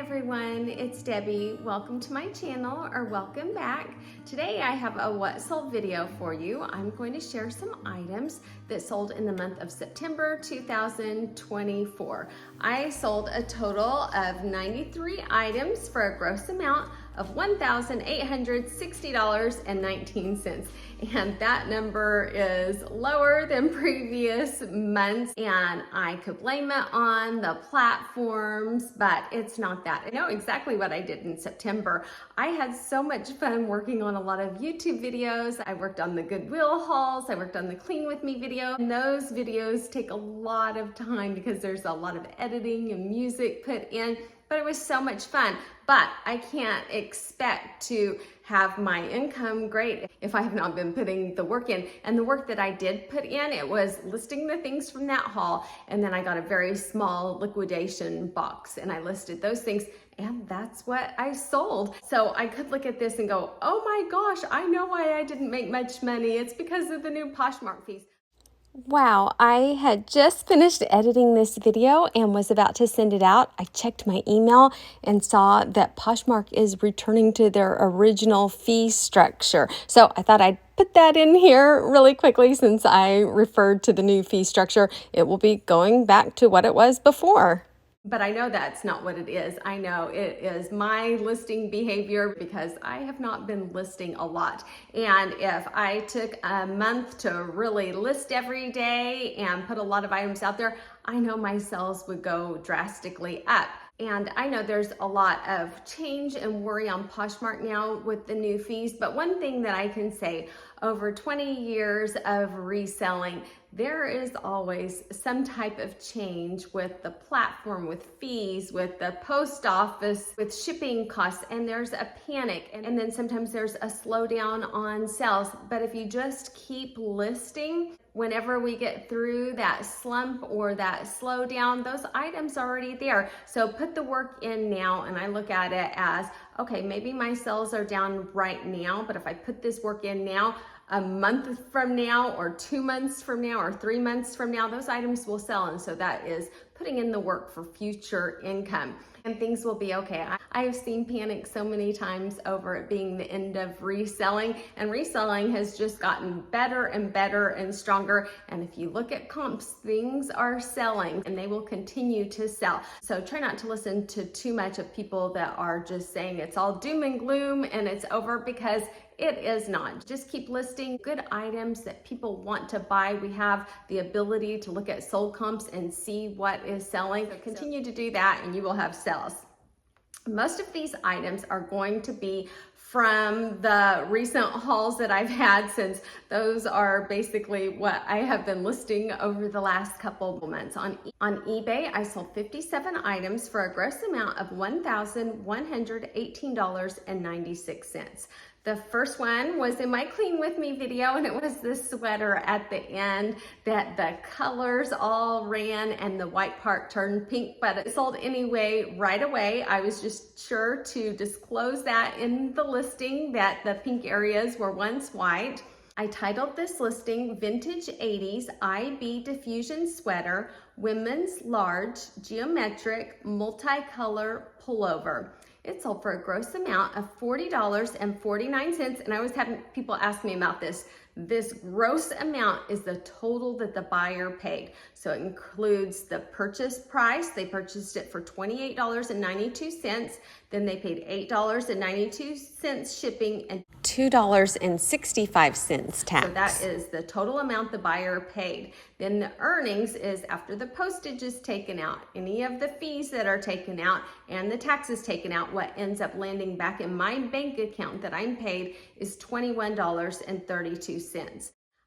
everyone, it's Debbie. Welcome to my channel, or welcome back. Today I have a what sold video for you. I'm going to share some items that sold in the month of September 2024. I sold a total of 93 items for a gross amount of $1,860.19. And that number is lower than previous months, and I could blame it on the platforms, but it's not that. I know exactly what I did in September. I had so much fun working on a lot of YouTube videos. I worked on the Goodwill hauls, I worked on the Clean With Me video, and those videos take a lot of time because there's a lot of editing and music put in. But it was so much fun. But I can't expect to have my income great if I have not been putting the work in. And the work that I did put in, it was listing the things from that haul. And then I got a very small liquidation box and I listed those things. And that's what I sold. So I could look at this and go, oh my gosh, I know why I didn't make much money. It's because of the new Poshmark fees. Wow, I had just finished editing this video and was about to send it out. I checked my email and saw that Poshmark is returning to their original fee structure. So I thought I'd put that in here really quickly since I referred to the new fee structure. It will be going back to what it was before. But I know that's not what it is. I know it is my listing behavior because I have not been listing a lot. And if I took a month to really list every day and put a lot of items out there, I know my sales would go drastically up. And I know there's a lot of change and worry on Poshmark now with the new fees, but one thing that I can say, over 20 years of reselling, there is always some type of change with the platform, with fees, with the post office, with shipping costs, and there's a panic. And then sometimes there's a slowdown on sales. But if you just keep listing, whenever we get through that slump or that slowdown, those items are already there. So put the work in now, and I look at it as, okay, maybe my sales are down right now, but if I put this work in now, a month from now or 2 months from now or 3 months from now, those items will sell. And so that is putting in the work for future income, and things will be okay. I have seen panic so many times over it being the end of reselling, and reselling has just gotten better and better and stronger. And if you look at comps, things are selling and they will continue to sell. So try not to listen to too much of people that are just saying it's all doom and gloom and it's over, because it is not. Just keep listing good items that people want to buy. We have the ability to look at sold comps and see what is selling. So continue to do that and you will have sales. Most of these items are going to be from the recent hauls that I've had, since those are basically what I have been listing over the last couple of months. On eBay, I sold 57 items for a gross amount of $1,118.96. The first one was in my Clean With Me video, and it was this sweater at the end that the colors all ran and the white part turned pink, but it sold anyway right away. I was just sure to disclose that in the listing, that the pink areas were once white. I titled this listing Vintage 80s IB Diffusion Sweater, Women's Large, Geometric, Multicolor Pullover. It sold for a gross amount of $40.49, and I always have people ask me about this. This gross amount is the total that the buyer paid. So it includes the purchase price. They purchased it for $28.92. Then they paid $8.92 shipping and $2.65 tax. So that is the total amount the buyer paid. Then the earnings is after the postage is taken out, any of the fees that are taken out, and the taxes taken out, what ends up landing back in my bank account that I'm paid is $21.32.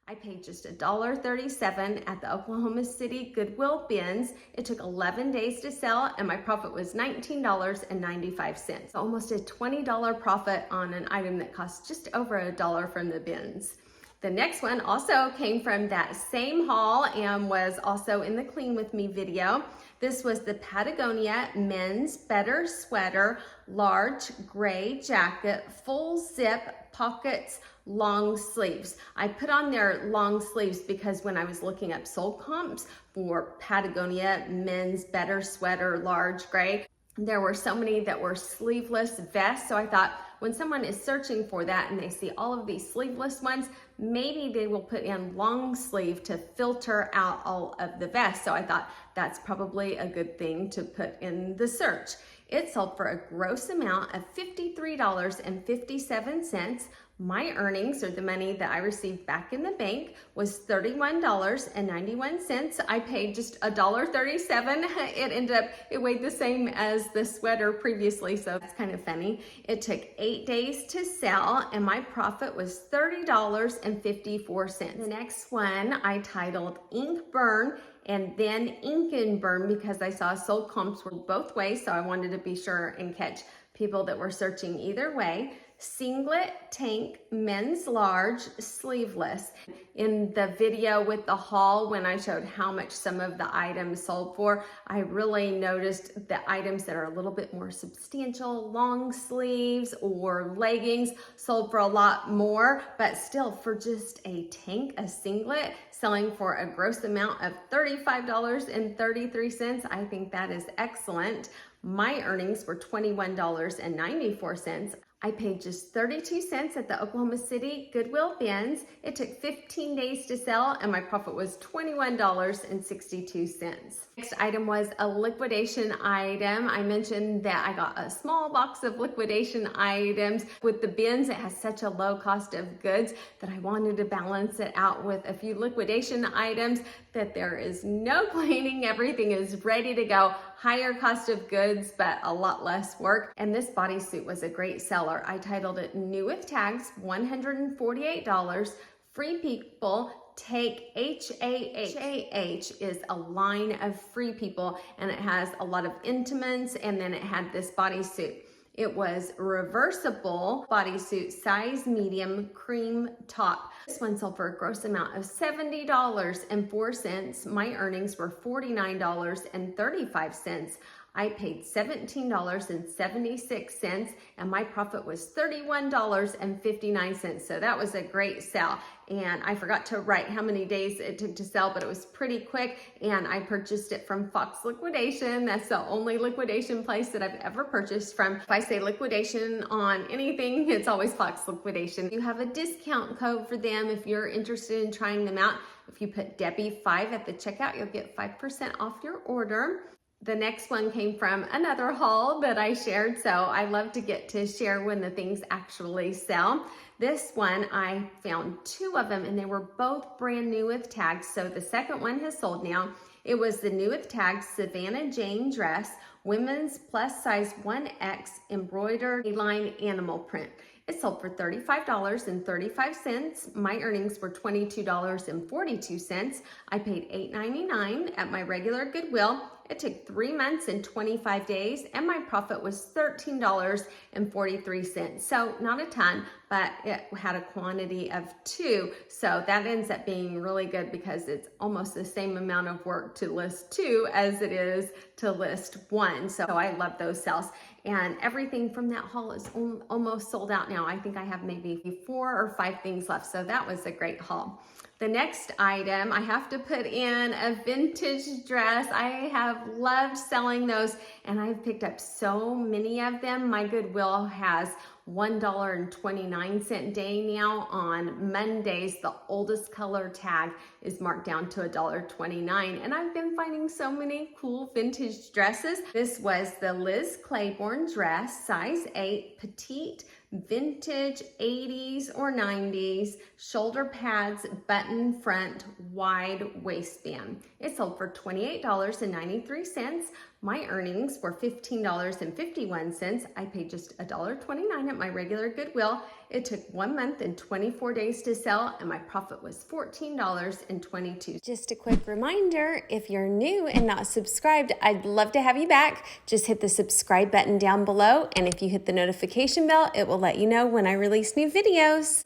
I paid just $1.37 at the Oklahoma City Goodwill bins. It took 11 days to sell, and my profit was $19.95. So almost a $20 profit on an item that cost just over $1 from the bins. The next one also came from that same haul and was also in the Clean With Me video. This was the Patagonia Men's Better Sweater, large gray jacket, full zip, pockets, long sleeves. I put on their long sleeves because when I was looking up sold comps for Patagonia Men's Better Sweater, large gray, There were so many that were sleeveless vests. So I thought when someone is searching for that and they see all of these sleeveless ones, maybe they will put in long sleeve to filter out all of the vests. So I thought that's probably a good thing to put in the search. It sold for a gross amount of $53.57. My earnings, or the money that I received back in the bank, was $31.91. I paid just $1.37. It weighed the same as the sweater previously, so it's kind of funny. It took 8 days to sell, and my profit was $30.54. The next one I titled Ink Burn and then Ink and Burn, because I saw sold comps were both ways, so I wanted to be sure and catch people that were searching either way. Singlet tank, men's large, sleeveless. In the video with the haul, when I showed how much some of the items sold for, I really noticed the items that are a little bit more substantial, long sleeves or leggings, sold for a lot more, but still for just a tank, a singlet, selling for a gross amount of $35.33. I think that is excellent. My earnings were $21.94. I paid just 32 cents at the Oklahoma City Goodwill bins. It took 15 days to sell, and my profit was $21.62. Next item was a liquidation item. I mentioned that I got a small box of liquidation items. With the bins, it has such a low cost of goods that I wanted to balance it out with a few liquidation items that there is no cleaning. Everything is ready to go. Higher cost of goods, but a lot less work. And this bodysuit was a great seller. I titled it New with Tags, $148. Free People Take HAH. HAH is a line of Free People, and it has a lot of intimates, and then it had this bodysuit. It was reversible bodysuit, size medium, cream top. This one sold for a gross amount of $70.04. My earnings were $49.35. I paid $17.76, and my profit was $31.59. So that was a great sale. And I forgot to write how many days it took to sell, but it was pretty quick. And I purchased it from Fox Liquidation. That's the only liquidation place that I've ever purchased from. If I say liquidation on anything, it's always Fox Liquidation. You have a discount code for them if you're interested in trying them out. If you put Debbie5 at the checkout, you'll get 5% off your order. The next one came from another haul that I shared, so I love to get to share when the things actually sell. This one, I found two of them, and they were both brand new with tags, so the second one has sold now. It was the new with tags Savannah Jane dress, women's plus size 1X embroidered line animal print. It sold for $35.35. My earnings were $22.42. I paid $8.99 at my regular Goodwill. It took 3 months and 25 days, and my profit was $13.43. So not a ton, but it had a quantity of 2. So that ends up being really good because it's almost the same amount of work to list 2 as it is to list 1. So I love those sales. And everything from that haul is almost sold out now. I think I have maybe 4 or 5 things left. So that was a great haul. The next item, I have to put in a vintage dress. I have loved selling those, and I've picked up so many of them. My Goodwill has $1.29 day now. On Mondays, the oldest color tag is marked down to $1.29, and I've been finding so many cool vintage dresses. This was the Liz Claiborne dress, size 8, petite, vintage 80s or 90s, shoulder pads, button front, wide waistband. It sold for $28.93. My earnings were $15.51. I paid just $1.29 at my regular Goodwill. It took 1 month and 24 days to sell, and my profit was $14.22. Just a quick reminder, if you're new and not subscribed, I'd love to have you back. Just hit the subscribe button down below, and if you hit the notification bell, it will let you know when I release new videos.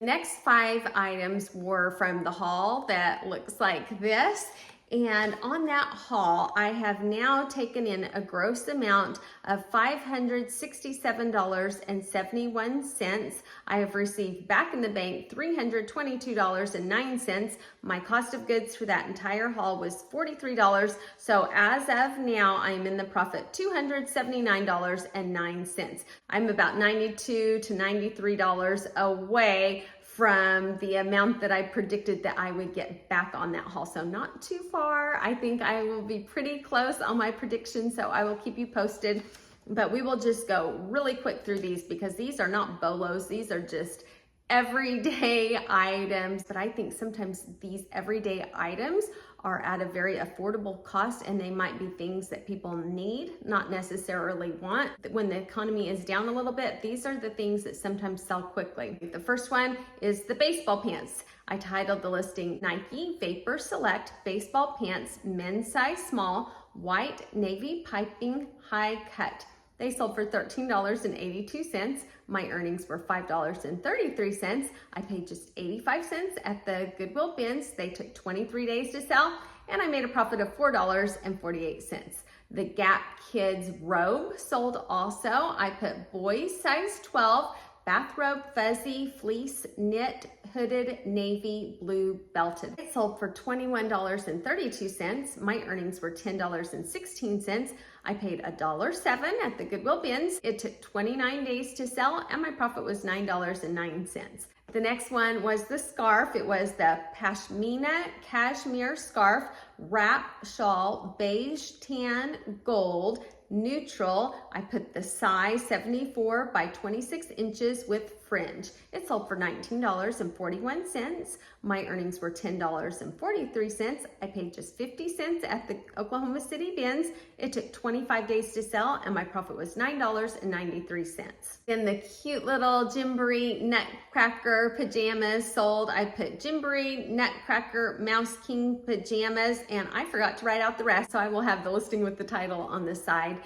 The next 5 items were from the haul that looks like this. And on that haul, I have now taken in a gross amount of $567.71. I have received back in the bank $322.09. My cost of goods for that entire haul was $43. So as of now, I am in the profit $279.09. I'm about $92 to $93 away from the amount that I predicted that I would get back on that haul. So not too far. I think I will be pretty close on my prediction, so I will keep you posted. But we will just go really quick through these because these are not bolos. These are just everyday items. But I think sometimes these everyday items are at a very affordable cost, and they might be things that people need, not necessarily want. When the economy is down a little bit, these are the things that sometimes sell quickly. The first one is the baseball pants. I titled the listing Nike Vapor Select Baseball Pants, men's size small, white navy piping, high cut. They sold for $13.82. My earnings were $5.33. I paid just 85 cents at the Goodwill bins. They took 23 days to sell, and I made a profit of $4.48. The Gap Kids robe sold also. I put boys size 12, bathrobe, fuzzy, fleece, knit, hooded, navy, blue, belted. It sold for $21.32. My earnings were $10.16. I paid $1.07 at the Goodwill bins. It took 29 days to sell, and my profit was $9.09. The next one was the scarf. It was the Pashmina cashmere scarf, wrap shawl, beige, tan, gold, neutral. I put the size 74 by 26 inches with fringe. It sold for $19.41. My earnings were $10.43. I paid just 50 cents at the Oklahoma City bins. It took 25 days to sell, and my profit was $9.93. Then the cute little Gymboree Nutcracker pajamas sold. I put Gymboree Nutcracker Mouse King pajamas, and I forgot to write out the rest, so I will have the listing with the title on the side.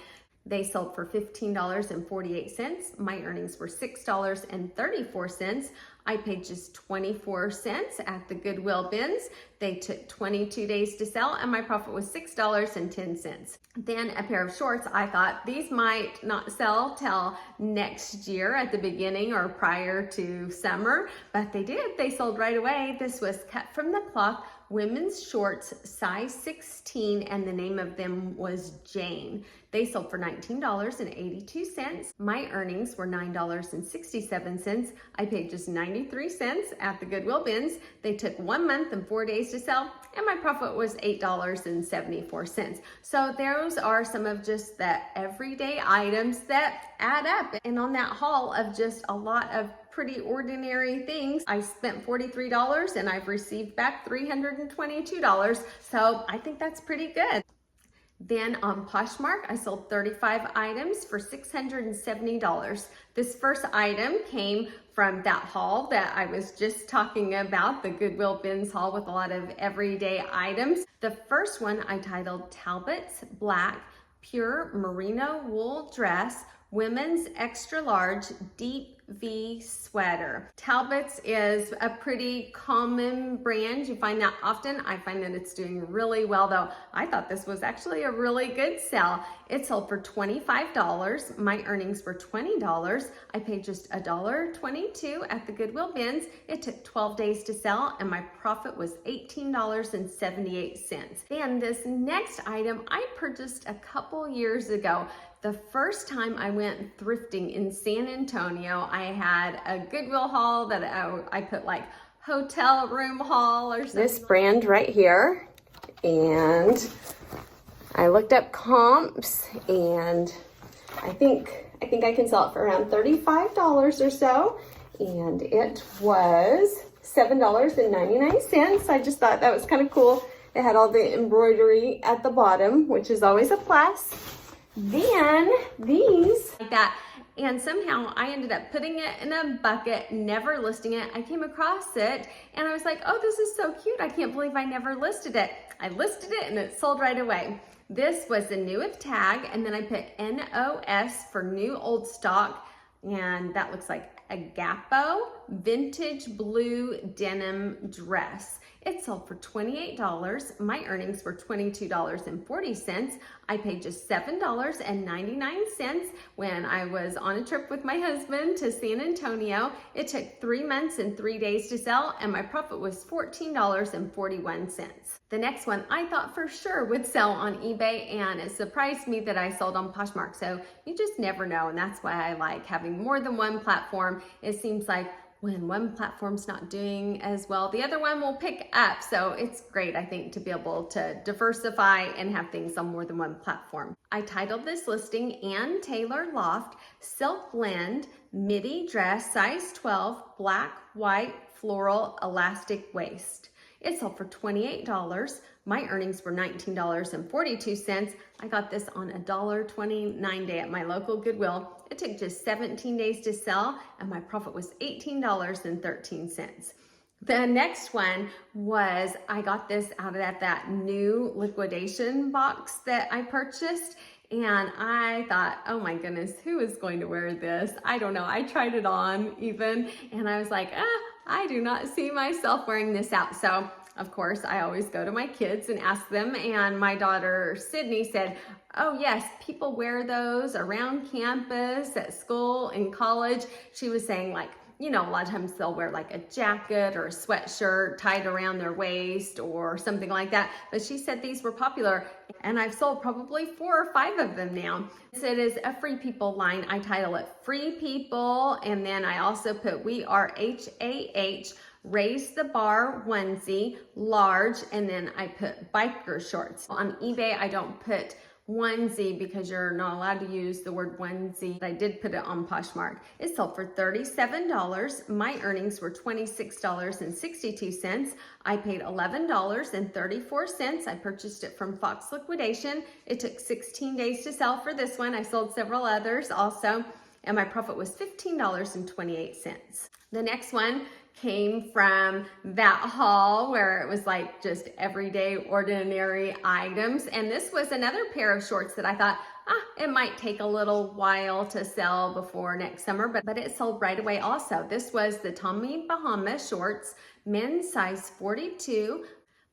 They sold for $15.48. My earnings were $6.34. I paid just 24 cents at the Goodwill bins. They took 22 days to sell, and my profit was $6.10. Then a pair of shorts. I thought these might not sell till next year at the beginning or prior to summer, but they did. They sold right away. This was cut from the cloth women's shorts, size 16, and the name of them was Jane. They sold for $19.82. My earnings were $9.67. I paid just 93 cents at the Goodwill bins. They took 1 month and 4 days to sell, and my profit was $8.74. So those are some of just the everyday items that add up. And on that haul of just a lot of pretty ordinary things, I spent $43 and I've received back $322. So I think that's pretty good. Then on Poshmark, I sold 35 items for $670. This first item came from that haul that I was just talking about, the Goodwill bins haul with a lot of everyday items. The first one I titled Talbot's Black Pure Merino Wool Dress, Women's Extra Large Deep V Sweater. Talbot's is a pretty common brand. You find that often. I find that it's doing really well though. I thought this was actually a really good sell. It sold for $25. My earnings were $20. I paid just $1.22 at the Goodwill bins. It took 12 days to sell, and my profit was $18.78. Then this next item I purchased a couple years ago. The first time I went thrifting in San Antonio, I had a Goodwill haul that I put like hotel room haul or something. This brand right here. And I looked up comps, and I think I can sell it for around $35 or so. And it was $7.99. I just thought that was kind of cool. It had all the embroidery at the bottom, which is always a plus. Then these like that, and somehow I ended up putting it in a bucket, never listing it. I came across it and I was like, oh, this is so cute. I can't believe I never listed it. I listed it and it sold right away. This was the new with tag, and then I put NOS for new old stock, and that looks like a Gapo vintage blue denim dress. It sold for $28. My earnings were $22.40. I paid just $7.99 when I was on a trip with my husband to San Antonio. It took 3 months and 3 days to sell, and my profit was $14.41. The next one I thought for sure would sell on eBay, and it surprised me that I sold on Poshmark. So you just never know, and that's why I like having more than one platform. It seems like when one platform's not doing as well, the other one will pick up. So it's great, I think, to be able to diversify and have things on more than one platform. I titled this listing Ann Taylor Loft Silk Blend Midi Dress Size 12 Black, White, Floral, Elastic Waist. It sold for $28. My earnings were $19.42. I got this on a $1.29 day at my local Goodwill. It took just 17 days to sell, and my profit was $18.13. The next one was, I got this out of that new liquidation box that I purchased. And I thought, oh my goodness, who is going to wear this? I don't know. I tried it on even, and I was like, I do not see myself wearing this out. So of course, I always go to my kids and ask them, and my daughter Sydney said, oh yes, people wear those around campus, at school, in college. She was saying, like, you know, a lot of times they'll wear like a jacket or a sweatshirt tied around their waist or something like that. But she said these were popular, and I've sold probably 4 or 5 of them now. It is a Free People line. I title it Free People, and then I also put We Are HAH, Raise the Bar onesie, large, and then I put biker shorts. On eBay, I don't put onesie because you're not allowed to use the word onesie. I did put it on Poshmark. It sold for $37. My earnings were $26.62. I paid $11.34. I purchased it from Fox Liquidation. It took 16 days to sell for this one. I sold several others also, and my profit was $15.28. The next one came from that haul where it was like just everyday ordinary items. And this was another pair of shorts that I thought, it might take a little while to sell before next summer, but it sold right away also. This was the Tommy Bahama shorts, men's size 42,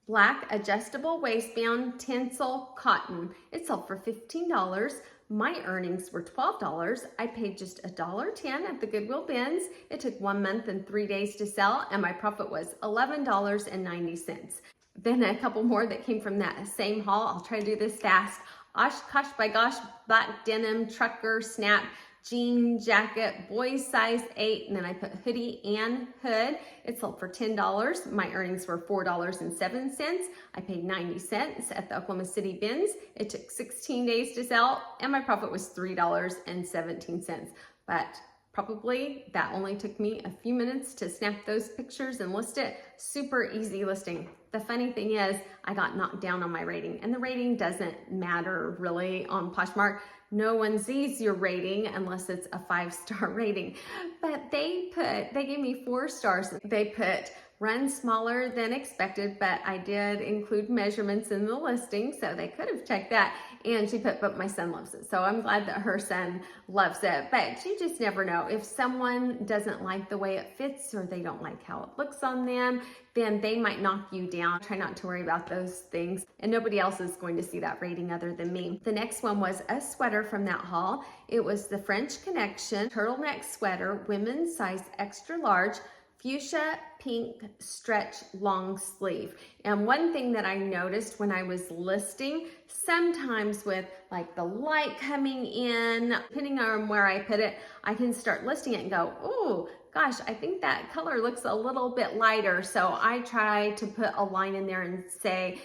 black adjustable waistband, tinsel cotton. It sold for $15. My earnings were $12. I paid just $1.10 at the Goodwill bins. It took 1 month and 3 days to sell, and my profit was $11.90. Then a couple more that came from that same haul. I'll try to do this fast. Oshkosh by Gosh, black denim, trucker, snap, jean jacket, boys size 8, and then I put hoodie and hood. It sold for $10. My earnings were $4.07. I paid 90 cents at the Oklahoma City bins. It took 16 days to sell, and my profit was $3.17. But probably that only took me a few minutes to snap those pictures and list it. Super easy listing. The funny thing is, I got knocked down on my rating, and the rating doesn't matter really on Poshmark. No one sees your rating unless it's a 5-star rating. But they gave me 4 stars. They put run smaller than expected, but I did include measurements in the listing, so they could have checked that. And she put, but my son loves it. So I'm glad that her son loves it. But you just never know. If someone doesn't like the way it fits or they don't like how it looks on them, then they might knock you down. Try not to worry about those things. And nobody else is going to see that rating other than me. The next one was a sweater from that haul. It was the French Connection turtleneck sweater, women's size extra large, fuchsia pink stretch long sleeve. And one thing that I noticed when I was listing, sometimes with like the light coming in, depending on where I put it, I can start listing it and go, oh gosh, I think that color looks a little bit lighter. So I try to put a line in there and say,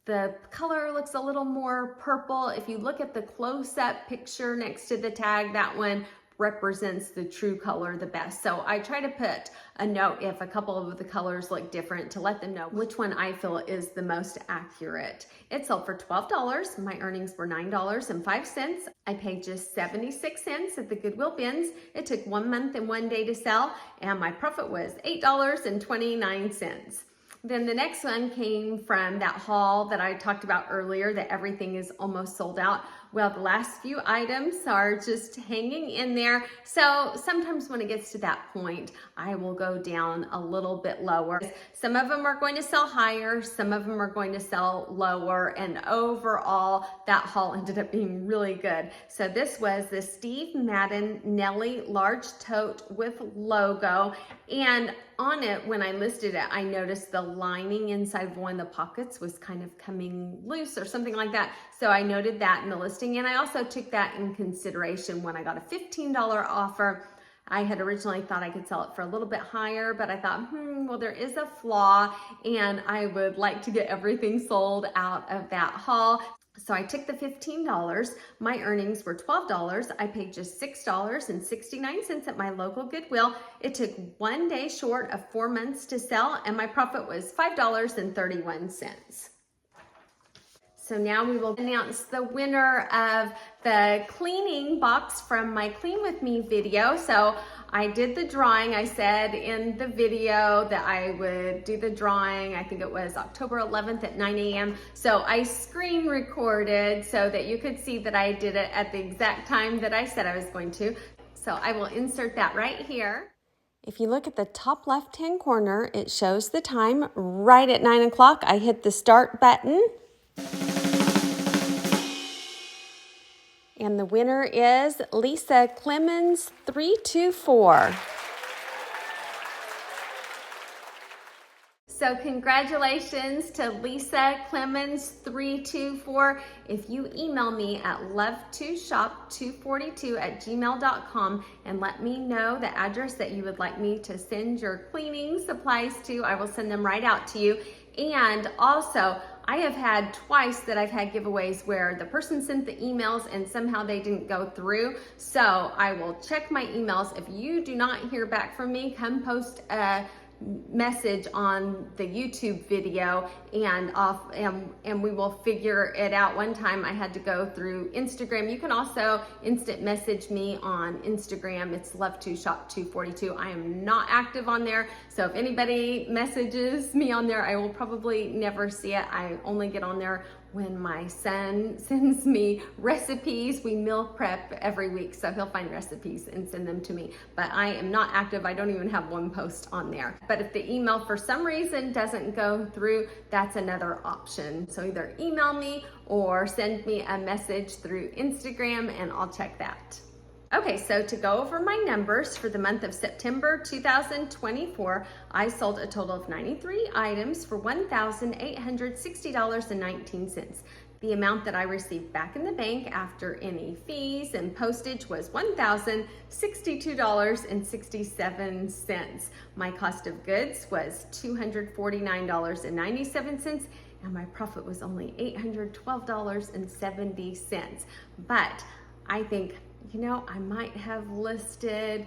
the color looks a little more purple. If you look at the close-up picture next to the tag, that one represents the true color the best. So I try to put a note if a couple of the colors look different to let them know which one I feel is the most accurate. It sold for $12. My earnings were $9.05. I paid just 76 cents at the Goodwill bins. It took 1 month and 1 day to sell, and my profit was $8.29. Then the next one came from that haul that I talked about earlier, that everything is almost sold out. Well, the last few items are just hanging in there. So sometimes when it gets to that point, I will go down a little bit lower. Some of them are going to sell higher, some of them are going to sell lower, and overall, that haul ended up being really good. So this was the Steve Madden Nelly large tote with logo, and on it, when I listed it, I noticed the lining inside of one of the pockets was kind of coming loose or something like that. So I noted that in the listing, and I also took that in consideration when I got a $15 offer. I had originally thought I could sell it for a little bit higher, but I thought, well, there is a flaw, and I would like to get everything sold out of that haul. So I took the $15, my earnings were $12. I paid just $6.69 at my local Goodwill. It took 1 day short of 4 months to sell, and my profit was $5.31. So now we will announce the winner of the cleaning box from my Clean With Me video. So I did the drawing. I said in the video that I would do the drawing. I think it was October 11th at 9 a.m. So I screen recorded so that you could see that I did it at the exact time that I said I was going to. So I will insert that right here. If you look at the top left-hand corner, it shows the time right at 9 o'clock. I hit the start button. And the winner is Lisa Clemens 324. So congratulations to Lisa Clemens 324. If you email me at love2shop242@gmail.com and let me know the address that you would like me to send your cleaning supplies to, I will send them right out to you. And also, I have had twice that I've had giveaways where the person sent the emails and somehow they didn't go through. So I will check my emails. If you do not hear back from me, come post a message on the YouTube video and we will figure it out. One time I had to go through Instagram. You can also instant message me on Instagram. It's love2shop242. I am not active on there, so if anybody messages me on there, I will probably never see it. I only get on there when my son sends me recipes. We meal prep every week, so he'll find recipes and send them to me. But I am not active. I don't even have one post on there. But if the email for some reason doesn't go through, that's another option. So either email me or send me a message through Instagram and I'll check that. Okay, so to go over my numbers for the month of September 2024, I sold a total of 93 items for $1,860.19. The amount that I received back in the bank after any fees and postage was $1,062.67. My cost of goods was $249.97, and my profit was only $812.70. But I think, I might have listed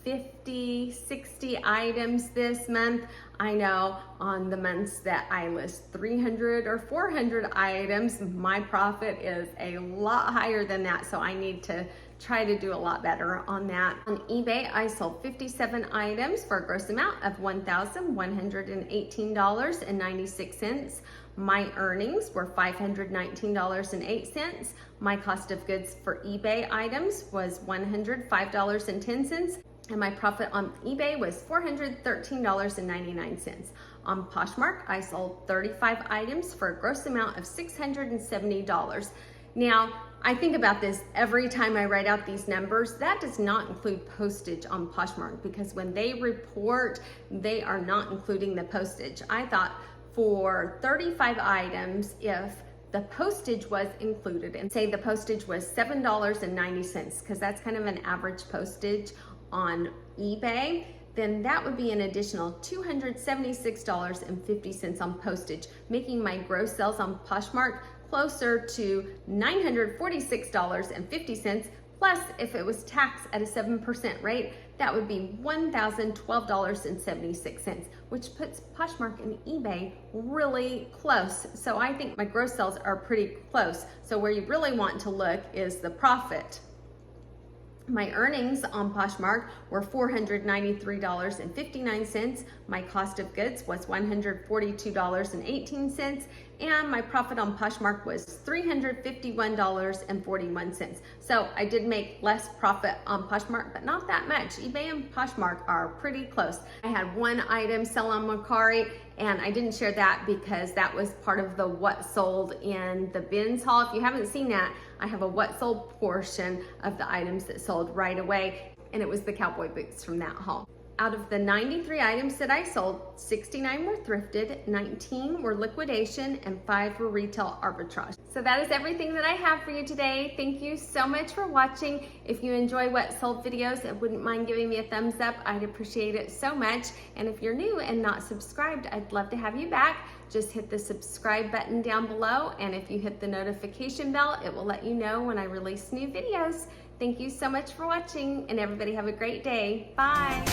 50, 60 items this month. I know on the months that I list 300 or 400 items, my profit is a lot higher than that. So I need to try to do a lot better on that. On eBay, I sold 57 items for a gross amount of $1,118.96. My earnings were $519.08. My cost of goods for eBay items was $105.10. And my profit on eBay was $413.99. On Poshmark, I sold 35 items for a gross amount of $670. Now, I think about this every time I write out these numbers. That does not include postage on Poshmark, because when they report, they are not including the postage. I thought for 35 items, if the postage was included, and say the postage was $7.90, because that's kind of an average postage on eBay, then that would be an additional $276.50 on postage, making my gross sales on Poshmark closer to $946.50. Plus, if it was taxed at a 7% rate, that would be $1,012.76, which puts Poshmark and eBay really close. So I think my gross sales are pretty close. So where you really want to look is the profit. My earnings on Poshmark were $493.59. My cost of goods was $142.18. And my profit on Poshmark was $351.41. So I did make less profit on Poshmark, but not that much. eBay and Poshmark are pretty close. I had one item sell on Mercari, and I didn't share that because that was part of the what sold in the bins haul. If you haven't seen that, I have a what sold portion of the items that sold right away, and it was the cowboy boots from that haul. Out of the 93 items that I sold, 69 were thrifted, 19 were liquidation, and 5 were retail arbitrage. So that is everything that I have for you today. Thank you so much for watching. If you enjoy what sold videos and wouldn't mind giving me a thumbs up, I'd appreciate it so much. And if you're new and not subscribed, I'd love to have you back. Just hit the subscribe button down below, and if you hit the notification bell, it will let you know when I release new videos. Thank you so much for watching, and everybody have a great day. Bye.